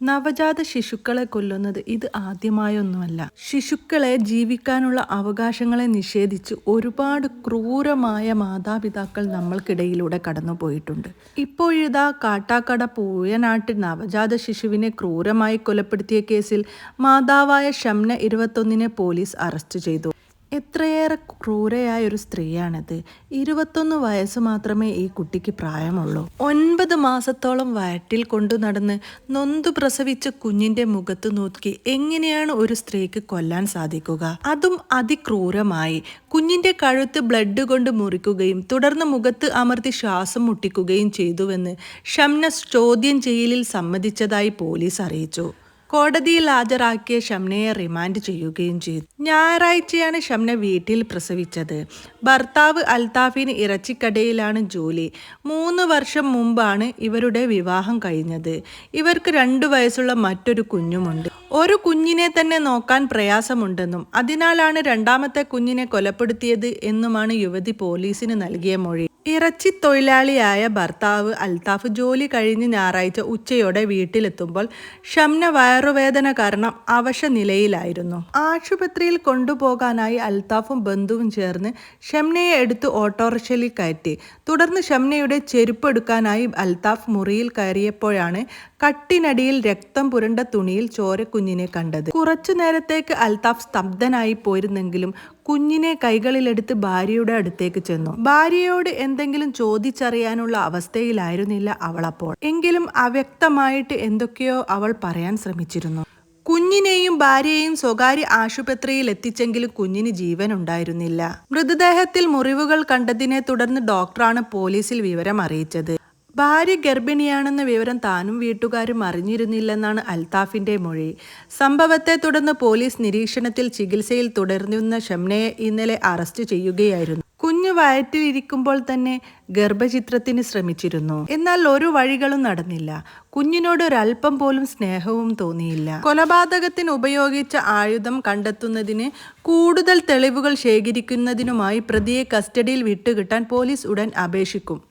നവജാത ശിശുക്കളെ കൊല്ലുന്നത് ഇത് ആദ്യമായൊന്നുമല്ല. ശിശുക്കളെ ജീവിക്കാനുള്ള അവകാശങ്ങളെ നിഷേധിച്ച് ഒരുപാട് ക്രൂരമായ മാതാപിതാക്കൾ നമ്മൾക്കിടയിലൂടെ കടന്നുപോയിട്ടുണ്ട്. ഇപ്പോഴിതാ കാട്ടാക്കട പൂയനാട്ടിൽ നവജാത ശിശുവിനെ ക്രൂരമായി കൊലപ്പെടുത്തിയ കേസിൽ മാതാവായ ഷംന 21 പോലീസ് അറസ്റ്റ് ചെയ്തു. എത്രയേറെ ക്രൂരയായ ഒരു സ്ത്രീയാണിത്. 21 വയസ്സ് മാത്രമേ ഈ കുട്ടിക്ക് പ്രായമുള്ളൂ. 9 മാസത്തോളം വയറ്റിൽ കൊണ്ടു നടന്ന് നൊന്തു പ്രസവിച്ച കുഞ്ഞിന്റെ മുഖത്ത് നോക്കി എങ്ങനെയാണ് ഒരു സ്ത്രീക്ക് കൊല്ലാൻ സാധിക്കുക? അതും അതിക്രൂരമായി. കുഞ്ഞിന്റെ കഴുത്ത് ബ്ലഡ് കൊണ്ട് മുറിക്കുകയും തുടർന്ന് മുഖത്ത് അമർത്തി ശ്വാസം മുട്ടിക്കുകയും ചെയ്തുവെന്ന് ഷംന ചോദ്യം ചെയ്യലിൽ സമ്മതിച്ചതായി പോലീസ് അറിയിച്ചു. കോടതിയിൽ ഹാജരാക്കിയ ഷംനയെ റിമാൻഡ് ചെയ്യുകയും ചെയ്തു. ഞായറാഴ്ചയാണ് ഷംന വീട്ടിൽ പ്രസവിച്ചത്. ഭർത്താവ് അൽത്താഫിന് ഇറച്ചിക്കടയിലാണ് ജോലി. 3 വർഷം മുമ്പാണ് ഇവരുടെ വിവാഹം കഴിഞ്ഞത്. ഇവർക്ക് 2 വയസ്സുള്ള മറ്റൊരു കുഞ്ഞുമുണ്ട്. ഒരു കുഞ്ഞിനെ തന്നെ നോക്കാൻ പ്രയാസമുണ്ടെന്നും അതിനാലാണ് രണ്ടാമത്തെ കുഞ്ഞിനെ കൊലപ്പെടുത്തിയത് എന്നുമാണ് യുവതി പോലീസിന് നൽകിയ മൊഴി. ഇറച്ചി തൊഴിലാളിയായ ഭർത്താവ് അൽത്താഫ് ജോലി കഴിഞ്ഞ് ഞായറാഴ്ച ഉച്ചയോടെ വീട്ടിലെത്തുമ്പോൾ ഷംന വയറുവേദന കാരണം അവശ നിലയിലായിരുന്നു. ആശുപത്രിയിൽ കൊണ്ടുപോകാനായി അൽത്താഫും ബന്ധുവും ചേർന്ന് ഷംനയെ എടുത്ത് ഓട്ടോറിക്ഷയിൽ കയറ്റി. തുടർന്ന് ഷംനയുടെ ചെരുപ്പ് എടുക്കാനായി അൽത്താഫ് മുറിയിൽ കയറിയപ്പോഴാണ് കട്ടിനടിയിൽ രക്തം പുരണ്ട തുണിയിൽ ചോരക്കുഞ്ഞിനെ കണ്ടത്. കുറച്ചു നേരത്തേക്ക് അൽത്താഫ് സ്തബ്ധനായി പോയിരുന്നെങ്കിലും കുഞ്ഞിനെ കൈകളിലെടുത്ത് ഭാര്യയുടെ അടുത്തേക്ക് ചെന്നു. ഭാര്യയോട് എന്തെങ്കിലും ചോദിച്ചറിയാനുള്ള അവസ്ഥയിലായിരുന്നില്ല അവളപ്പോൾ. എങ്കിലും അവ്യക്തമായിട്ട് എന്തൊക്കെയോ അവൾ പറയാൻ ശ്രമിച്ചിരുന്നു. കുഞ്ഞിനെയും ഭാര്യയെയും സ്വകാര്യ ആശുപത്രിയിൽ എത്തിച്ചെങ്കിലും കുഞ്ഞിന് ജീവൻ ഉണ്ടായിരുന്നില്ല. മൃതദേഹത്തിൽ മുറിവുകൾ കണ്ടതിനെ തുടർന്ന് ഡോക്ടറാണ് പോലീസിൽ വിവരം അറിയിച്ചത്. ഭാര്യ ഗർഭിണിയാണെന്ന വിവരം താനും വീട്ടുകാരും അറിഞ്ഞിരുന്നില്ലെന്നാണ് അൽത്താഫിന്റെ മൊഴി. സംഭവത്തെ തുടർന്ന് പോലീസ് നിരീക്ഷണത്തിൽ ചികിത്സയിൽ തുടർന്നിരുന്ന ഷംനയെ ഇന്നലെ അറസ്റ്റ് ചെയ്യുകയായിരുന്നു. കുഞ്ഞ് വയറ്റിലിരിക്കുമ്പോൾ തന്നെ ഗർഭചിത്രത്തിന് ശ്രമിച്ചിരുന്നു. എന്നാൽ ഒരു വഴികളും നടന്നില്ല. കുഞ്ഞിനോട് ഒരല്പം പോലും സ്നേഹവും തോന്നിയില്ല. കൊലപാതകത്തിന് ഉപയോഗിച്ച ആയുധം കണ്ടെത്തുന്നതിന് കൂടുതൽ തെളിവുകൾ ശേഖരിക്കുന്നതിനുമായി പ്രതിയെ കസ്റ്റഡിയിൽ വിട്ടുകിട്ടാൻ പോലീസ് ഉടൻ അപേക്ഷിക്കും.